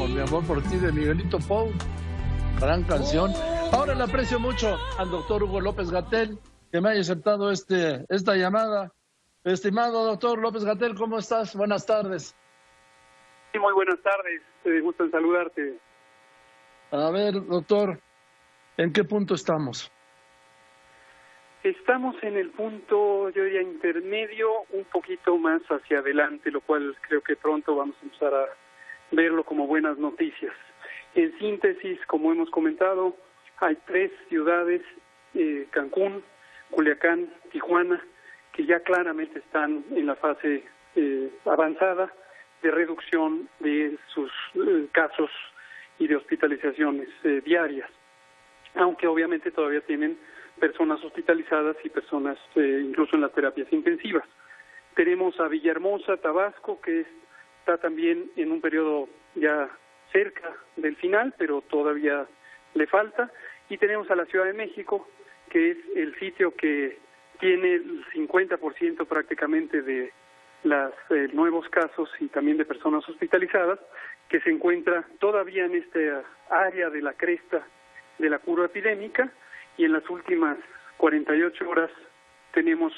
por mi amor por ti de Miguelito Pou, gran canción. Ahora le aprecio mucho al doctor Hugo López-Gatell que me haya aceptado esta llamada. Estimado doctor López-Gatell, ¿cómo estás? Buenas tardes. Sí, muy buenas tardes, me gusta en saludarte. A ver, doctor, ¿en qué punto estamos? Estamos en el punto, yo diría, intermedio, un poquito más hacia adelante, lo cual creo que pronto vamos a empezar a verlo como buenas noticias. En síntesis, como hemos comentado, hay 3 ciudades, Cancún, Culiacán, Tijuana, que ya claramente están en la fase avanzada de reducción de sus casos y de hospitalizaciones diarias, aunque obviamente todavía tienen personas hospitalizadas y personas incluso en las terapias intensivas. Tenemos a Villahermosa, Tabasco, que está también en un periodo ya cerca del final, pero todavía le falta, y tenemos a la Ciudad de México, que es el sitio que tiene el 50% prácticamente de los nuevos casos y también de personas hospitalizadas, que se encuentra todavía en esta área de la cresta de la curva epidémica, y en las últimas 48 horas tenemos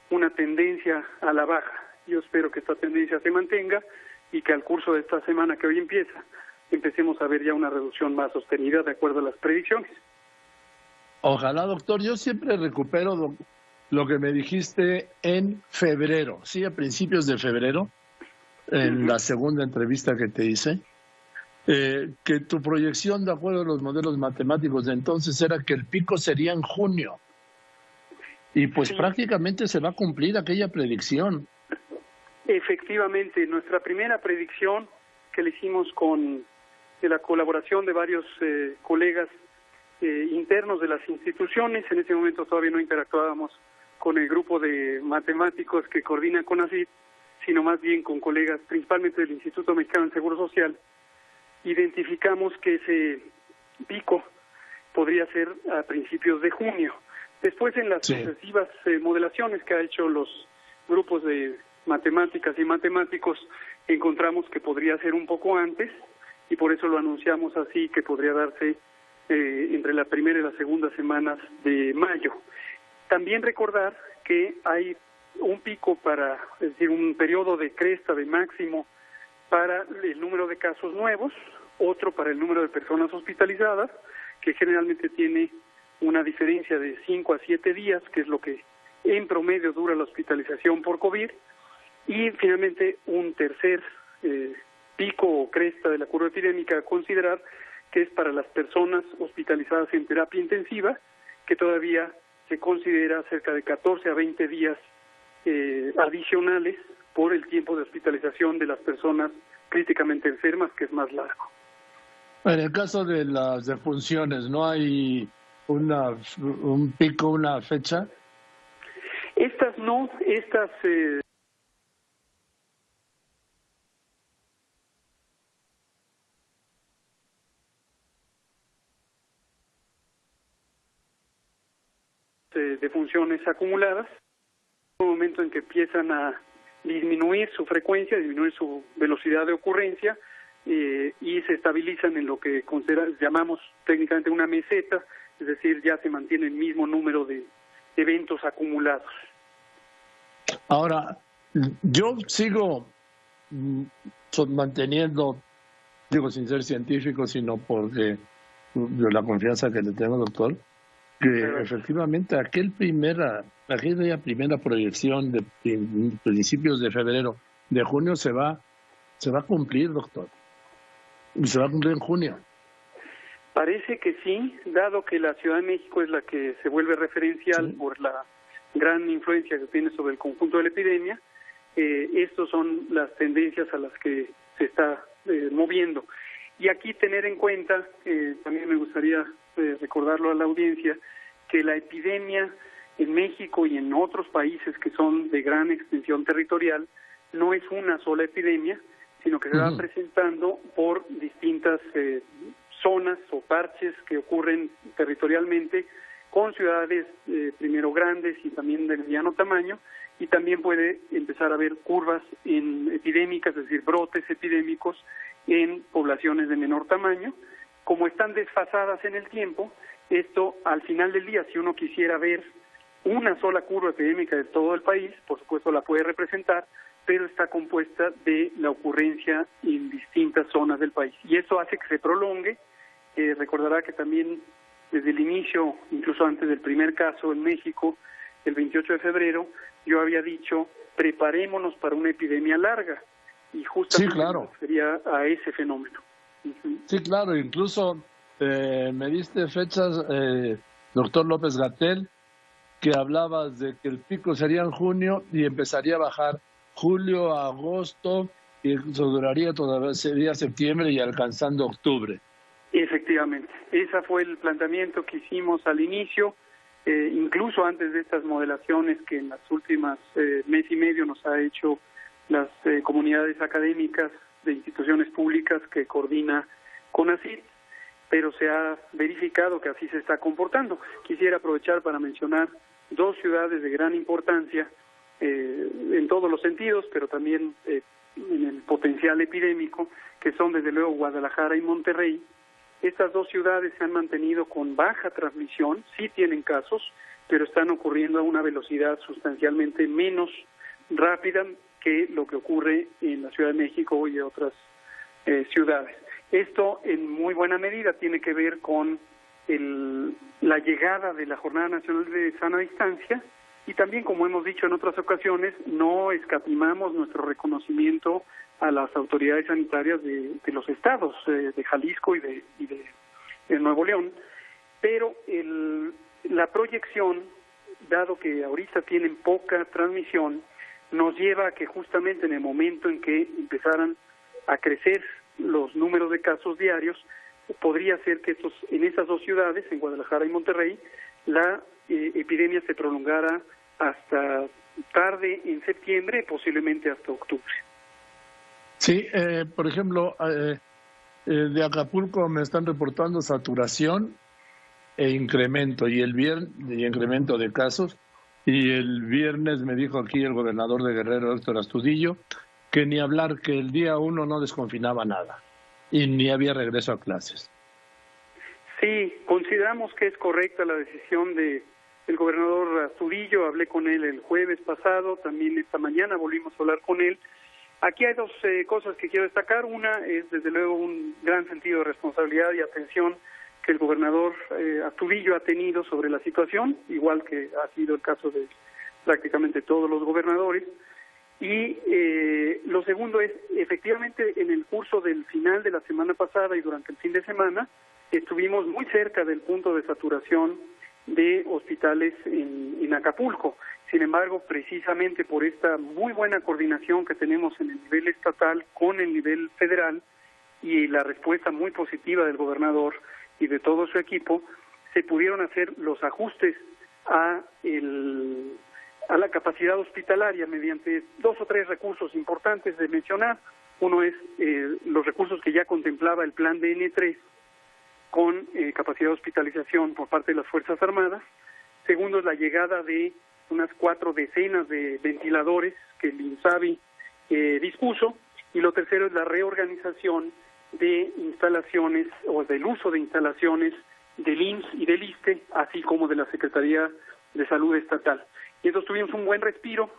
una tendencia a la baja. Yo espero que esta tendencia se mantenga y que al curso de esta semana que hoy empieza, empecemos a ver ya una reducción más sostenida de acuerdo a las predicciones. Ojalá, doctor. Yo siempre recupero lo que me dijiste en febrero, sí, a principios de febrero, en la segunda entrevista que te hice, que tu proyección, de acuerdo a los modelos matemáticos de entonces, era que el pico sería en junio. Y pues sí, prácticamente se va a cumplir aquella predicción. Efectivamente, nuestra primera predicción que le hicimos con la colaboración de varios colegas internos de las instituciones, en ese momento todavía no interactuábamos con el grupo de matemáticos que coordina CONACYT, sino más bien con colegas principalmente del Instituto Mexicano del Seguro Social. Identificamos que ese pico podría ser a principios de junio. Después, en las sucesivas modelaciones que ha hecho los grupos de matemáticas y matemáticos, encontramos que podría ser un poco antes, y por eso lo anunciamos así, que podría darse entre la primera y la segunda semanas de mayo. También recordar que hay un pico es decir, un periodo de cresta de máximo para el número de casos nuevos, otro para el número de personas hospitalizadas, que generalmente tiene una diferencia de 5 a 7 días, que es lo que en promedio dura la hospitalización por COVID, y finalmente un tercer pico o cresta de la curva epidémica a considerar, que es para las personas hospitalizadas en terapia intensiva, que todavía se considera cerca de 14 a 20 días adicionales por el tiempo de hospitalización de las personas críticamente enfermas, que es más largo. En el caso de las defunciones, ¿no hay un pico, una fecha? Estas no, estas... de funciones acumuladas, en un momento en que empiezan a disminuir su frecuencia, disminuir su velocidad de ocurrencia, y se estabilizan en lo que llamamos técnicamente una meseta, es decir, ya se mantiene el mismo número de eventos acumulados. Ahora, yo sigo manteniendo, digo sin ser científico, sino porque la confianza que le tengo, doctor, que efectivamente aquella primera proyección de principios de febrero, de junio, se va a cumplir, doctor. Y se va a cumplir en junio. Parece que sí, dado que la Ciudad de México es la que se vuelve referencial por la gran influencia que tiene sobre el conjunto de la epidemia. Estas son las tendencias a las que se está moviendo. Y aquí tener en cuenta, también me gustaría recordarlo a la audiencia, que la epidemia en México y en otros países que son de gran extensión territorial no es una sola epidemia, sino que se va presentando por distintas zonas o parches que ocurren territorialmente con ciudades primero grandes y también de mediano tamaño, y también puede empezar a haber curvas epidémicas, es decir, brotes epidémicos en poblaciones de menor tamaño. Como están desfasadas en el tiempo, esto al final del día, si uno quisiera ver una sola curva epidémica de todo el país, por supuesto la puede representar, pero está compuesta de la ocurrencia en distintas zonas del país. Y eso hace que se prolongue. Recordará que también desde el inicio, incluso antes del primer caso en México, el 28 de febrero, yo había dicho, preparémonos para una epidemia larga. Y justamente sí, claro, me refería a ese fenómeno. Sí, claro, incluso me diste fechas, doctor López-Gatell, que hablabas de que el pico sería en junio y empezaría a bajar julio, agosto, y eso duraría todavía, sería septiembre y alcanzando octubre. Efectivamente, ese fue el planteamiento que hicimos al inicio, incluso antes de estas modelaciones que en las últimas mes y medio nos ha hecho las comunidades académicas de instituciones públicas que coordina CONACYT, pero se ha verificado que así se está comportando. Quisiera aprovechar para mencionar dos ciudades de gran importancia en todos los sentidos, pero también en el potencial epidémico, que son desde luego Guadalajara y Monterrey. Estas dos ciudades se han mantenido con baja transmisión, sí tienen casos, pero están ocurriendo a una velocidad sustancialmente menos rápida que lo que ocurre en la Ciudad de México y otras ciudades. Esto en muy buena medida tiene que ver con la llegada de la Jornada Nacional de Sana Distancia y también, como hemos dicho en otras ocasiones, no escatimamos nuestro reconocimiento a las autoridades sanitarias de los estados de Jalisco y de Nuevo León, pero la proyección, dado que ahorita tienen poca transmisión, nos lleva a que justamente en el momento en que empezaran a crecer los números de casos diarios, podría ser que en esas dos ciudades, en Guadalajara y Monterrey, la epidemia se prolongara hasta tarde en septiembre, posiblemente hasta octubre. Sí, por ejemplo, de Acapulco me están reportando saturación e incremento, y incremento de casos, y el viernes me dijo aquí el gobernador de Guerrero, Héctor Astudillo, que ni hablar, que el día 1 no desconfinaba nada, y ni había regreso a clases. Sí, consideramos que es correcta la decisión del gobernador Astudillo. Hablé con él el jueves pasado, también esta mañana volvimos a hablar con él. Aquí hay dos cosas que quiero destacar. Una es, desde luego, un gran sentido de responsabilidad y atención que el gobernador Astudillo ha tenido sobre la situación, igual que ha sido el caso de prácticamente todos los gobernadores. Y lo segundo es, efectivamente, en el curso del final de la semana pasada y durante el fin de semana, estuvimos muy cerca del punto de saturación de hospitales en Acapulco. Sin embargo, precisamente por esta muy buena coordinación que tenemos en el nivel estatal con el nivel federal y la respuesta muy positiva del gobernador y de todo su equipo, se pudieron hacer los ajustes a la capacidad hospitalaria mediante dos o tres recursos importantes de mencionar. Uno es los recursos que ya contemplaba el plan de N3 con capacidad de hospitalización por parte de las Fuerzas Armadas. Segundo es la llegada de unas 4 decenas de ventiladores que el INSABI dispuso. Y lo tercero es la reorganización de instalaciones o del uso de instalaciones del IMSS y del ISSSTE, así como de la Secretaría de Salud Estatal. Y entonces tuvimos un buen respiro,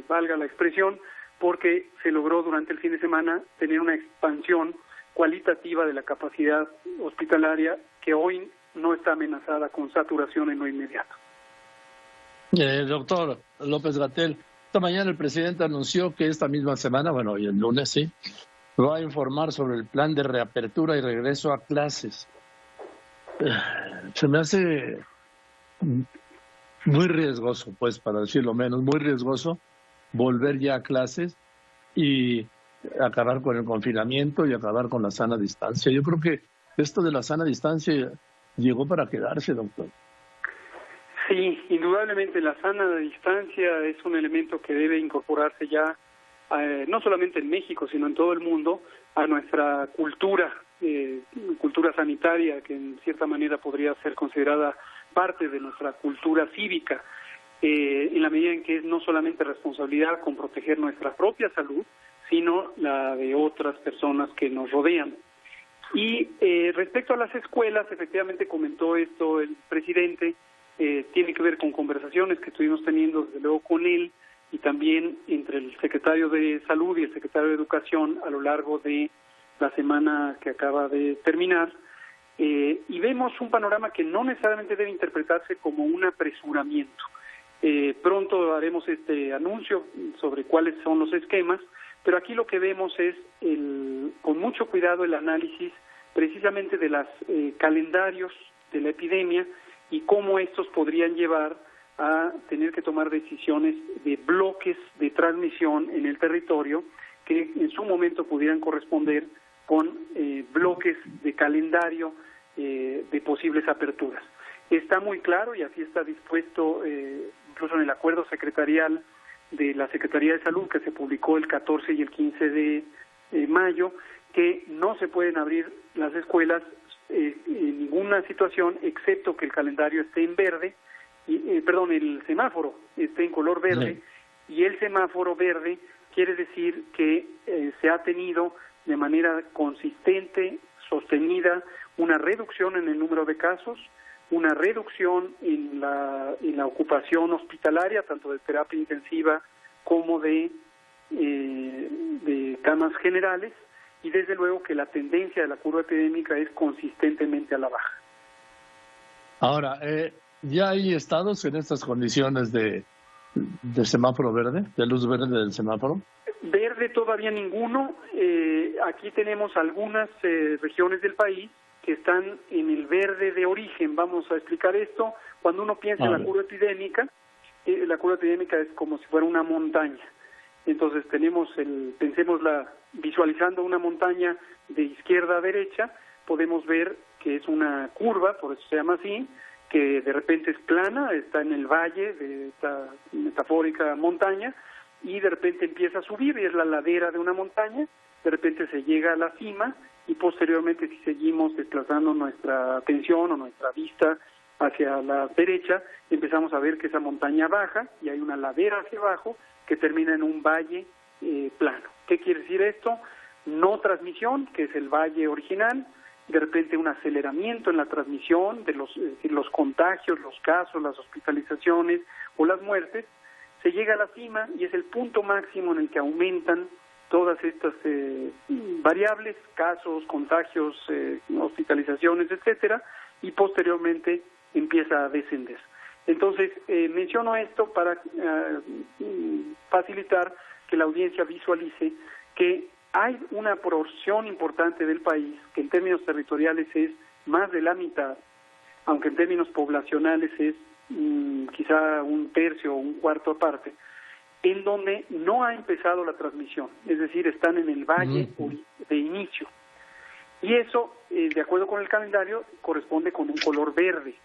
valga la expresión, porque se logró durante el fin de semana tener una expansión cualitativa de la capacidad hospitalaria que hoy no está amenazada con saturación en lo inmediato. Doctor López-Gatell, esta mañana el presidente anunció que esta misma semana, bueno, y el lunes sí, va a informar sobre el plan de reapertura y regreso a clases. Se me hace muy riesgoso, pues, para decirlo menos, muy riesgoso volver ya a clases y acabar con el confinamiento y acabar con la sana distancia. Yo creo que esto de la sana distancia llegó para quedarse, doctor. Sí, indudablemente la sana distancia es un elemento que debe incorporarse ya, no solamente en México, sino en todo el mundo, a nuestra cultura sanitaria, que en cierta manera podría ser considerada parte de nuestra cultura cívica, en la medida en que es no solamente responsabilidad con proteger nuestra propia salud, sino la de otras personas que nos rodean. Y respecto a las escuelas, efectivamente comentó esto el presidente, tiene que ver con conversaciones que estuvimos teniendo desde luego con él y también entre el secretario de Salud y el secretario de Educación a lo largo de la semana que acaba de terminar, y vemos un panorama que no necesariamente debe interpretarse como un apresuramiento. Pronto haremos este anuncio sobre cuáles son los esquemas, pero aquí lo que vemos es con mucho cuidado el análisis precisamente de los calendarios de la epidemia y cómo estos podrían llevar a tener que tomar decisiones de bloques de transmisión en el territorio que en su momento pudieran corresponder con bloques de calendario de posibles aperturas. Está muy claro y así está dispuesto incluso en el acuerdo secretarial de la Secretaría de Salud que se publicó el 14 y el 15 de mayo, que no se pueden abrir las escuelas en ninguna situación excepto que el calendario esté en verde, el semáforo esté en color verde, y el semáforo verde quiere decir que se ha tenido de manera consistente, sostenida, una reducción en el número de casos, una reducción en la ocupación hospitalaria, tanto de terapia intensiva como de camas generales, y desde luego que la tendencia de la curva epidémica es consistentemente a la baja. Ahora, ¿ya hay estados en estas condiciones de semáforo verde, de luz verde del semáforo? Verde todavía ninguno. Aquí tenemos algunas regiones del país que están en el verde de origen. Vamos a explicar esto. Cuando uno piensa en la curva epidémica es como si fuera una montaña. Entonces visualizando una montaña de izquierda a derecha, podemos ver que es una curva, por eso se llama así, que de repente es plana, está en el valle de esta metafórica montaña, y de repente empieza a subir, y es la ladera de una montaña, de repente se llega a la cima, y posteriormente si seguimos desplazando nuestra atención o nuestra vista hacia la derecha, empezamos a ver que esa montaña baja, y hay una ladera hacia abajo, que termina en un valle plano. ¿Qué quiere decir esto? No transmisión, que es el valle original, de repente un aceleramiento en la transmisión de los contagios, los casos, las hospitalizaciones o las muertes, se llega a la cima y es el punto máximo en el que aumentan todas estas variables, casos, contagios, hospitalizaciones, etcétera, y posteriormente empieza a descender. Entonces, menciono esto para facilitar que la audiencia visualice que hay una porción importante del país que en términos territoriales es más de la mitad, aunque en términos poblacionales es quizá un tercio o un cuarto aparte, en donde no ha empezado la transmisión, es decir, están en el valle de inicio. Y eso, de acuerdo con el calendario, corresponde con un color verde.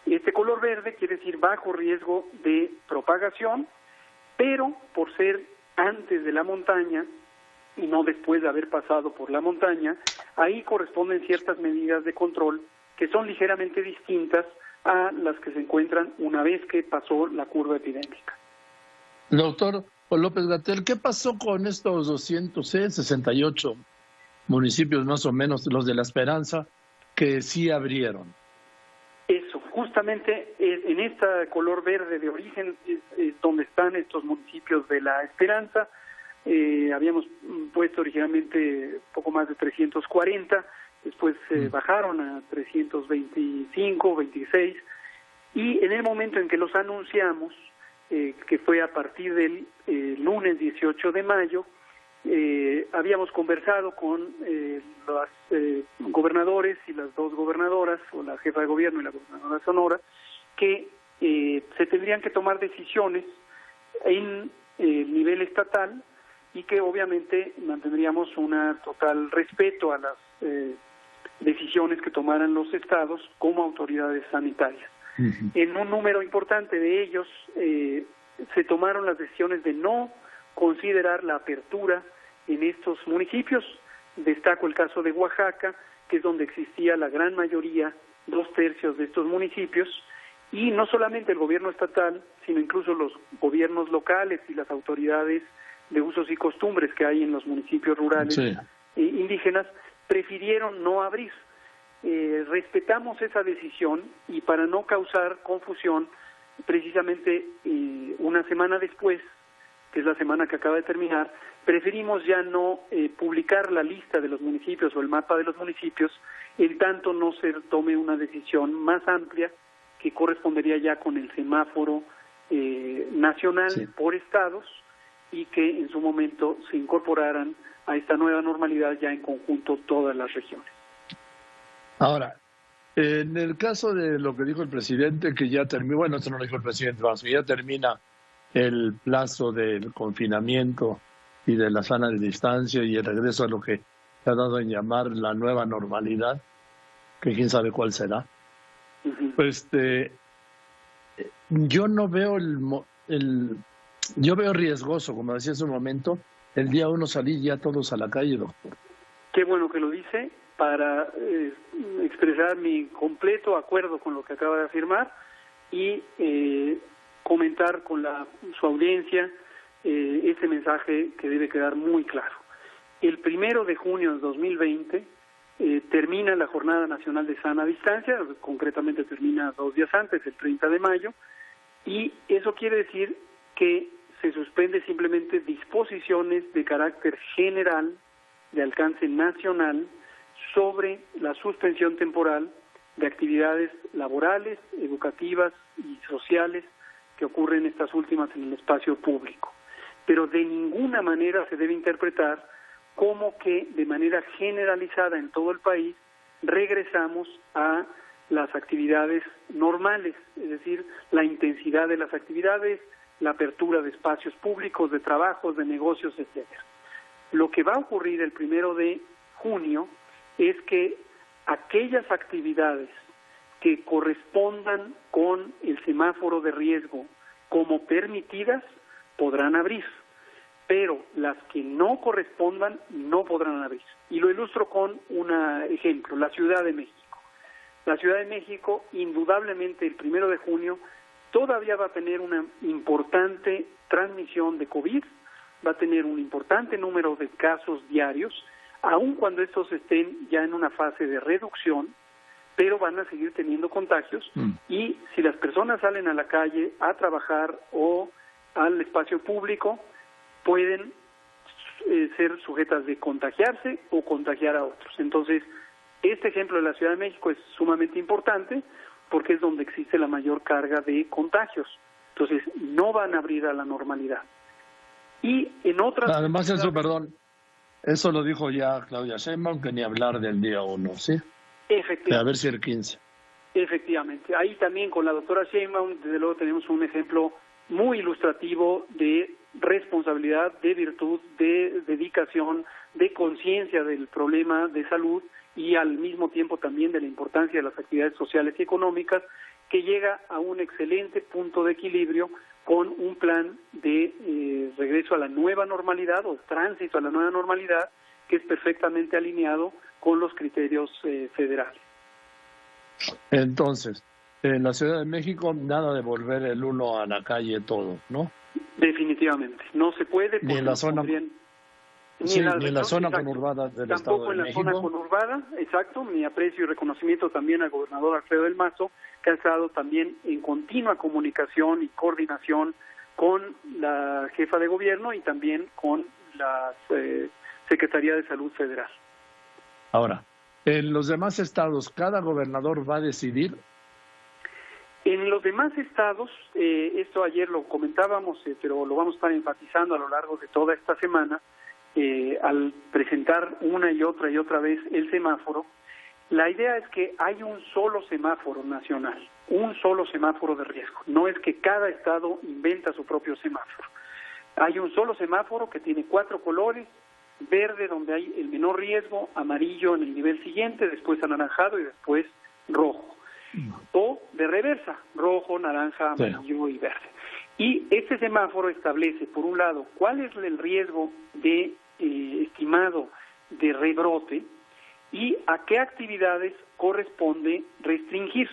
Este color verde quiere decir bajo riesgo de propagación, pero por ser antes de la montaña y no después de haber pasado por la montaña, ahí corresponden ciertas medidas de control que son ligeramente distintas a las que se encuentran una vez que pasó la curva epidémica. Doctor López-Gatell, ¿qué pasó con estos 268 municipios más o menos, los de La Esperanza, que sí abrieron? Eso, justamente en esta color verde de origen es donde están estos municipios de La Esperanza. Habíamos puesto originalmente poco más de 340, después bajaron a 325, 26, y en el momento en que los anunciamos, que fue a partir del lunes 18 de mayo, habíamos conversado con los gobernadores y las dos gobernadoras, o la jefa de gobierno y la gobernadora de Sonora, que se tendrían que tomar decisiones en nivel estatal y que obviamente mantendríamos un total respeto a las decisiones que tomaran los estados como autoridades sanitarias. En un número importante de ellos se tomaron las decisiones de no considerar la apertura en estos municipios. Destaco el caso de Oaxaca, que es donde existía la gran mayoría, 2/3 de estos municipios, y no solamente el gobierno estatal, sino incluso los gobiernos locales y las autoridades de usos y costumbres que hay en los municipios rurales indígenas, prefirieron no abrir. Respetamos esa decisión y para no causar confusión, precisamente una semana después, que es la semana que acaba de terminar, preferimos ya no publicar la lista de los municipios o el mapa de los municipios, en tanto no se tome una decisión más amplia que correspondería ya con el semáforo nacional por estados y que en su momento se incorporaran a esta nueva normalidad ya en conjunto todas las regiones. Ahora, en el caso de lo que dijo el presidente, que ya terminó, bueno, esto no lo dijo el presidente, vamos, que ya termina el plazo del confinamiento y de la sana de distancia y el regreso a lo que se ha dado en llamar la nueva normalidad, que quién sabe cuál será. Pues yo no veo yo veo riesgoso, como decía hace un momento, el día 1 salir ya todos a la calle, doctor. Qué bueno que lo dice, para expresar mi completo acuerdo con lo que acaba de afirmar y comentar con su audiencia este mensaje que debe quedar muy claro. El 1 de junio de 2020 termina la Jornada Nacional de Sana Distancia, concretamente termina 2 días antes, el 30 de mayo, y eso quiere decir que se suspende simplemente disposiciones de carácter general, de alcance nacional, sobre la suspensión temporal de actividades laborales, educativas y sociales que ocurren estas últimas en el espacio público. Pero de ninguna manera se debe interpretar como que de manera generalizada en todo el país regresamos a las actividades normales, es decir, la intensidad de las actividades, la apertura de espacios públicos, de trabajos, de negocios, etcétera. Lo que va a ocurrir el 1 de junio es que aquellas actividades que correspondan con el semáforo de riesgo como permitidas podrán abrir, pero las que no correspondan no podrán abrir. Y lo ilustro con un ejemplo, la Ciudad de México. La Ciudad de México, indudablemente, el 1 de junio todavía va a tener una importante transmisión de COVID, va a tener un importante número de casos diarios, aun cuando estos estén ya en una fase de reducción, pero van a seguir teniendo contagios y si las personas salen a la calle a trabajar o al espacio público, pueden ser sujetas de contagiarse o contagiar a otros. Entonces, este ejemplo de la Ciudad de México es sumamente importante porque es donde existe la mayor carga de contagios. Entonces, no van a abrir a la normalidad. Y en otras... Además, eso lo dijo ya Claudia Sheinbaum, que ni hablar del día 1, ¿sí? Efectivamente. A ver si el 15. Efectivamente. Ahí también con la doctora Sheinbaum, desde luego tenemos un ejemplo muy ilustrativo de responsabilidad, de virtud, de dedicación, de conciencia del problema de salud y al mismo tiempo también de la importancia de las actividades sociales y económicas, que llega a un excelente punto de equilibrio con un plan de regreso a la nueva normalidad o tránsito a la nueva normalidad que es perfectamente alineado con los criterios federales. Entonces, en la Ciudad de México nada de volver el 1 a la calle todo, ¿no? Definitivamente, no se puede. Ni en la zona, ni en la zona conurbada del Estado de México. Tampoco en la zona conurbada, exacto. Mi aprecio y reconocimiento también al gobernador Alfredo del Mazo, que ha estado también en continua comunicación y coordinación con la jefa de gobierno y también con la Secretaría de Salud Federal. Ahora, en los demás estados, ¿cada gobernador va a decidir? En los demás estados, esto ayer lo comentábamos, pero lo vamos a estar enfatizando a lo largo de toda esta semana, al presentar una y otra vez el semáforo, la idea es que hay un solo semáforo nacional, un solo semáforo de riesgo. No es que cada estado inventa su propio semáforo. Hay un solo semáforo que tiene 4 colores, verde donde hay el menor riesgo, amarillo en el nivel siguiente, después anaranjado y después rojo. O de reversa, rojo, naranja, amarillo y verde. Y este semáforo establece, por un lado, cuál es el riesgo de estimado de rebrote y a qué actividades corresponde restringir.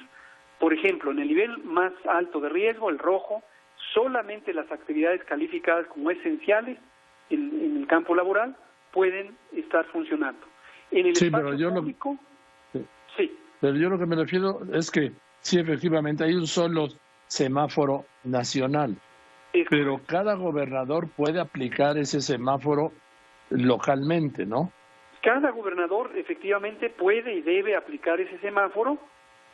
Por ejemplo, en el nivel más alto de riesgo, el rojo, solamente las actividades calificadas como esenciales en el campo laboral pueden estar funcionando. En el espacio público, sí. Pero yo lo que me refiero es que sí, efectivamente, hay un solo semáforo nacional, pero cada gobernador puede aplicar ese semáforo localmente, ¿no? Cada gobernador efectivamente puede y debe aplicar ese semáforo,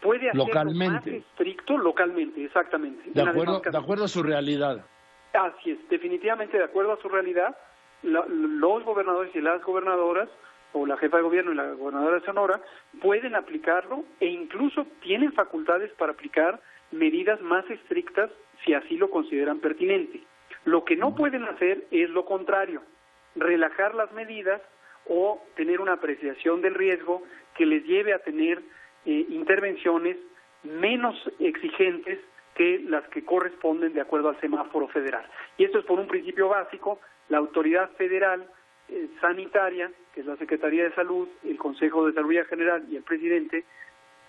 puede hacerlo localmente, más estricto localmente, exactamente. De acuerdo a su realidad. Así es, definitivamente de acuerdo a su realidad, los gobernadores y las gobernadoras, o la jefa de gobierno y la gobernadora de Sonora, pueden aplicarlo e incluso tienen facultades para aplicar medidas más estrictas si así lo consideran pertinente. Lo que no pueden hacer es lo contrario, relajar las medidas o tener una apreciación del riesgo que les lleve a tener intervenciones menos exigentes que las que corresponden de acuerdo al semáforo federal. Y esto es por un principio básico. La autoridad federal sanitaria, que es la Secretaría de Salud, el Consejo de Salud General y el presidente,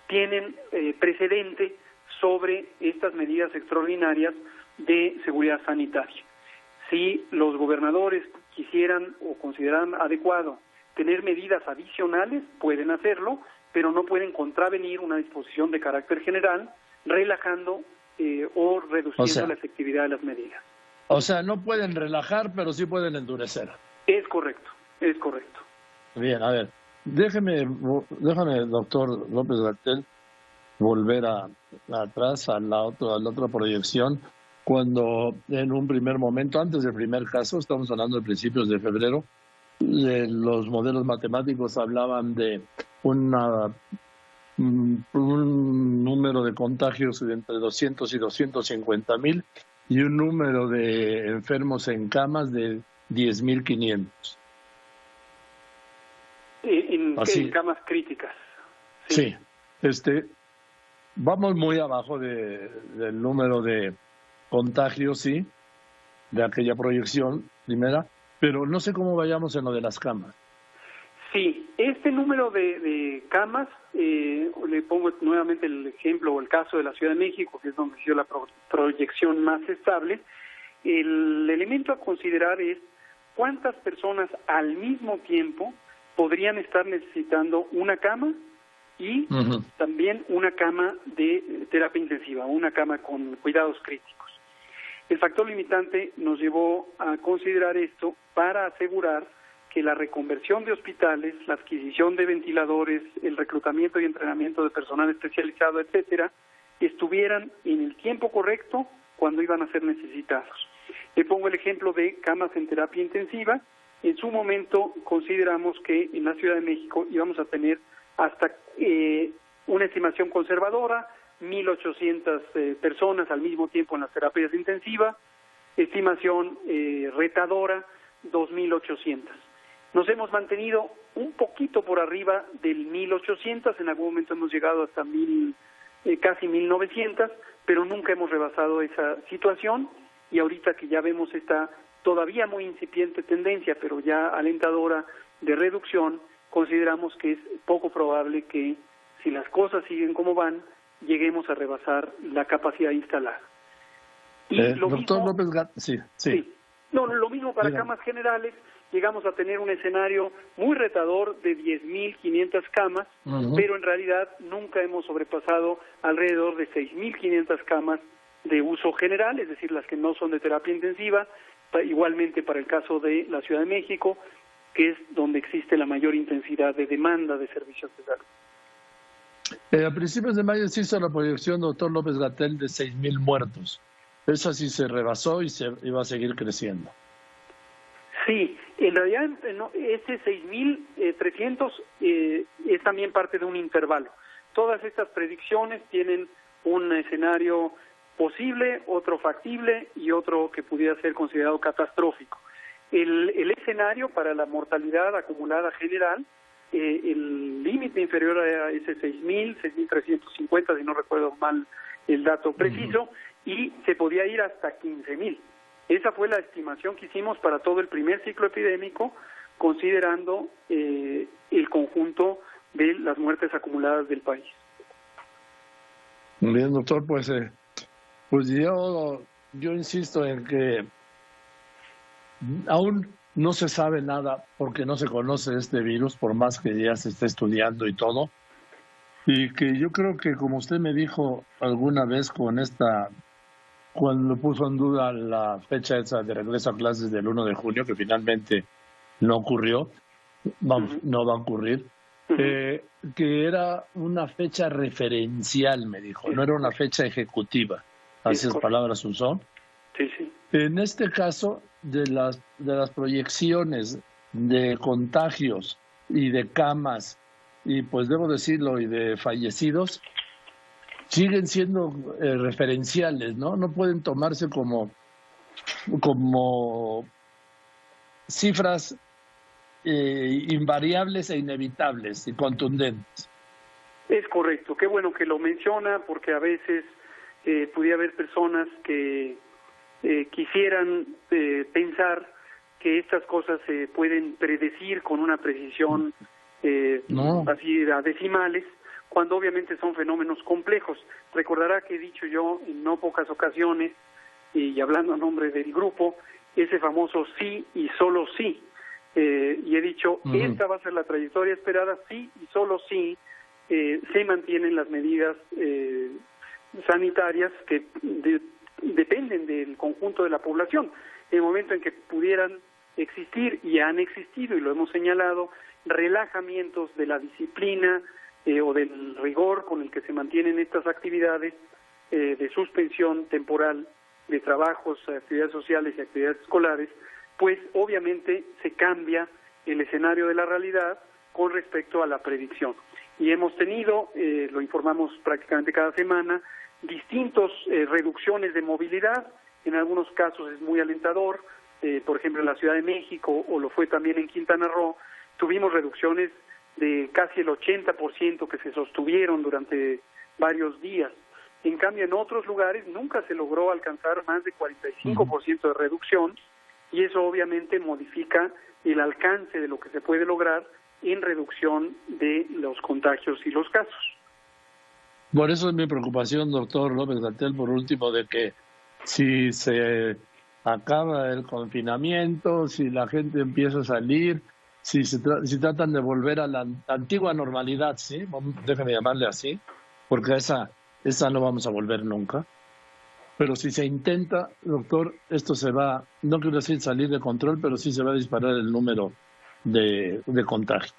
tienen precedente sobre estas medidas extraordinarias de seguridad sanitaria. Si los gobernadores quisieran o consideraran adecuado tener medidas adicionales, pueden hacerlo, pero no pueden contravenir una disposición de carácter general, relajando o reduciendo la efectividad de las medidas. O sea, no pueden relajar, pero sí pueden endurecer. Es correcto, es correcto. Bien, a ver, déjame, doctor López-Gatell, volver atrás a la otra proyección, cuando en un primer momento, antes del primer caso, estamos hablando de principios de febrero, los modelos matemáticos hablaban de un número de contagios de entre 200 y 250,000 y un número de enfermos en camas de 10,500. En camas críticas. Sí. Vamos muy abajo del número de contagios, sí, de aquella proyección primera, pero no sé cómo vayamos en lo de las camas. Sí, este número de camas, le pongo nuevamente el ejemplo o el caso de la Ciudad de México, que es donde ha sido la proyección más estable. El elemento a considerar es cuántas personas al mismo tiempo podrían estar necesitando una cama y también una cama de terapia intensiva, una cama con cuidados críticos. El factor limitante nos llevó a considerar esto para asegurar que la reconversión de hospitales, la adquisición de ventiladores, el reclutamiento y entrenamiento de personal especializado, etcétera, estuvieran en el tiempo correcto cuando iban a ser necesitados. Le pongo el ejemplo de camas en terapia intensiva. En su momento consideramos que en la Ciudad de México íbamos a tener hasta una estimación conservadora, 1,800 personas al mismo tiempo en las terapias intensivas, estimación retadora, 2,800. Nos hemos mantenido un poquito por arriba del 1,800, en algún momento hemos llegado hasta casi 1,900, pero nunca hemos rebasado esa situación, y ahorita que ya vemos esta todavía muy incipiente tendencia, pero ya alentadora de reducción, consideramos que es poco probable que, si las cosas siguen como van, lleguemos a rebasar la capacidad instalada. Y lo doctor mismo, López Gatell, sí. No, lo mismo para camas generales. Llegamos a tener un escenario muy retador de 10,500 camas, pero en realidad nunca hemos sobrepasado alrededor de 6,500 camas de uso general, es decir, las que no son de terapia intensiva, igualmente para el caso de la Ciudad de México, que es donde existe la mayor intensidad de demanda de servicios de salud. A principios de mayo se hizo la proyección, doctor López-Gatell, de 6,000 muertos. Esa sí se rebasó y se iba a seguir creciendo. Sí, en realidad ese 6,300 es también parte de un intervalo. Todas estas predicciones tienen un escenario posible, otro factible y otro que pudiera ser considerado catastrófico. El escenario para la mortalidad acumulada general, el límite inferior a ese 6,000, 6,350, si no recuerdo mal el dato preciso, y se podía ir hasta 15,000. Esa fue la estimación que hicimos para todo el primer ciclo epidémico, considerando el conjunto de las muertes acumuladas del país. Bien, doctor, pues yo insisto en que aún no se sabe nada porque no se conoce este virus, por más que ya se esté estudiando y todo. Y que yo creo que, como usted me dijo alguna vez cuando puso en duda la fecha esa de regreso a clases del 1 de junio, que finalmente no ocurrió, vamos, no va a ocurrir, que era una fecha referencial, me dijo, no era una fecha ejecutiva. Así es, palabras usó. Sí, sí. En este caso, de las proyecciones de contagios y de camas, y pues debo decirlo, y de fallecidos, siguen siendo referenciales, ¿no? No pueden tomarse como cifras invariables e inevitables y contundentes. Es correcto, qué bueno que lo menciona, porque a veces pudiera haber personas que quisieran pensar que estas cosas se pueden predecir con una precisión así a decimales, cuando obviamente son fenómenos complejos. Recordará que he dicho yo en no pocas ocasiones, y hablando a nombre del grupo, ese famoso sí y solo sí. Y he dicho, esta va a ser la trayectoria esperada, sí y solo sí se mantienen las medidas sanitarias que dependen del conjunto de la población. En el momento en que pudieran existir, y han existido, y lo hemos señalado, relajamientos de la disciplina o del rigor con el que se mantienen estas actividades de suspensión temporal de trabajos, actividades sociales y actividades escolares, pues obviamente se cambia el escenario de la realidad con respecto a la predicción. Y hemos tenido, lo informamos prácticamente cada semana, distintas reducciones de movilidad. En algunos casos es muy alentador, por ejemplo en la Ciudad de México, o lo fue también en Quintana Roo, tuvimos reducciones de casi el 80% que se sostuvieron durante varios días. En cambio, en otros lugares nunca se logró alcanzar más de 45% de reducción, y eso obviamente modifica el alcance de lo que se puede lograr en reducción de los contagios y los casos. Por eso es mi preocupación, doctor López-Gatell, por último, de que si se acaba el confinamiento, si la gente empieza a salir, si tratan de volver a la antigua normalidad, ¿sí? Déjame llamarle así, porque esa no vamos a volver nunca. Pero si se intenta, doctor, esto se va, no quiero decir salir de control, pero sí se va a disparar el número de contagios.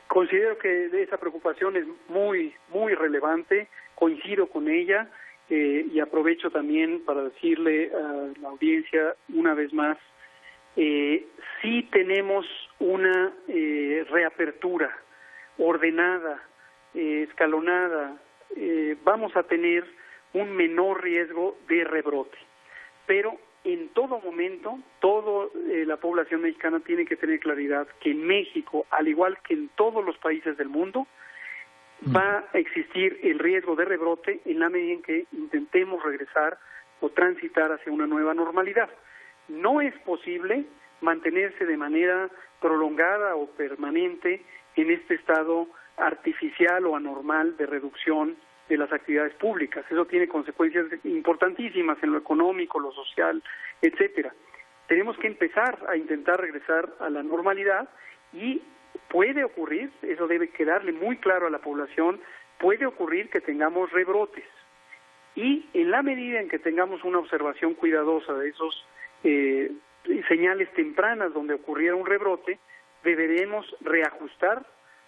Considero que esa preocupación es muy, muy relevante, coincido con ella, y aprovecho también para decirle a la audiencia una vez más, sí tenemos una reapertura ordenada, escalonada, vamos a tener un menor riesgo de rebrote, pero en todo momento, toda la población mexicana tiene que tener claridad que en México, al igual que en todos los países del mundo, va a existir el riesgo de rebrote en la medida en que intentemos regresar o transitar hacia una nueva normalidad. No es posible mantenerse de manera prolongada o permanente en este estado artificial o anormal de reducción de las actividades públicas. Eso tiene consecuencias importantísimas en lo económico, lo social, etcétera. Tenemos que empezar a intentar regresar a la normalidad, y puede ocurrir, eso debe quedarle muy claro a la población, puede ocurrir que tengamos rebrotes. Y en la medida en que tengamos una observación cuidadosa de esos señales tempranas donde ocurriera un rebrote, deberemos reajustar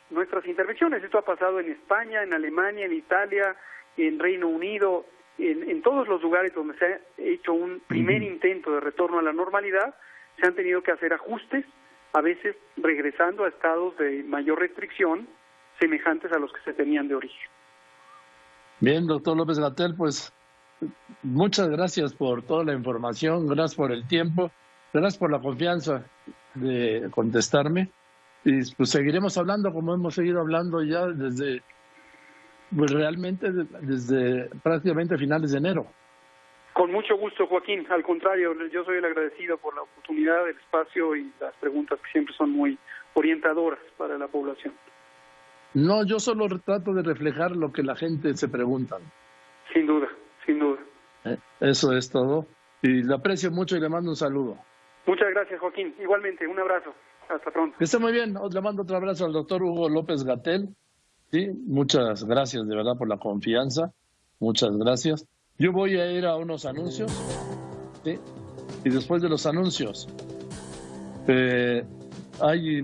nuestras intervenciones. Esto ha pasado en España, en Alemania, en Italia, en Reino Unido, en todos los lugares donde se ha hecho un primer intento de retorno a la normalidad, se han tenido que hacer ajustes, a veces regresando a estados de mayor restricción, semejantes a los que se tenían de origen. Bien, doctor López-Gatell, pues muchas gracias por toda la información, gracias por el tiempo, gracias por la confianza de contestarme. Y pues seguiremos hablando como hemos seguido hablando ya desde prácticamente finales de enero. Con mucho gusto, Joaquín. Al contrario, yo soy el agradecido por la oportunidad, el espacio y las preguntas que siempre son muy orientadoras para la población. No, yo solo trato de reflejar lo que la gente se pregunta. Sin duda, sin duda. Eso es todo. Y le aprecio mucho y le mando un saludo. Muchas gracias, Joaquín. Igualmente, un abrazo. Hasta pronto. Que esté muy bien. Le mando otro abrazo al doctor Hugo López-Gatell. Sí, muchas gracias de verdad por la confianza. Muchas gracias. Yo voy a ir a unos anuncios. ¿Sí? Y después de los anuncios, hay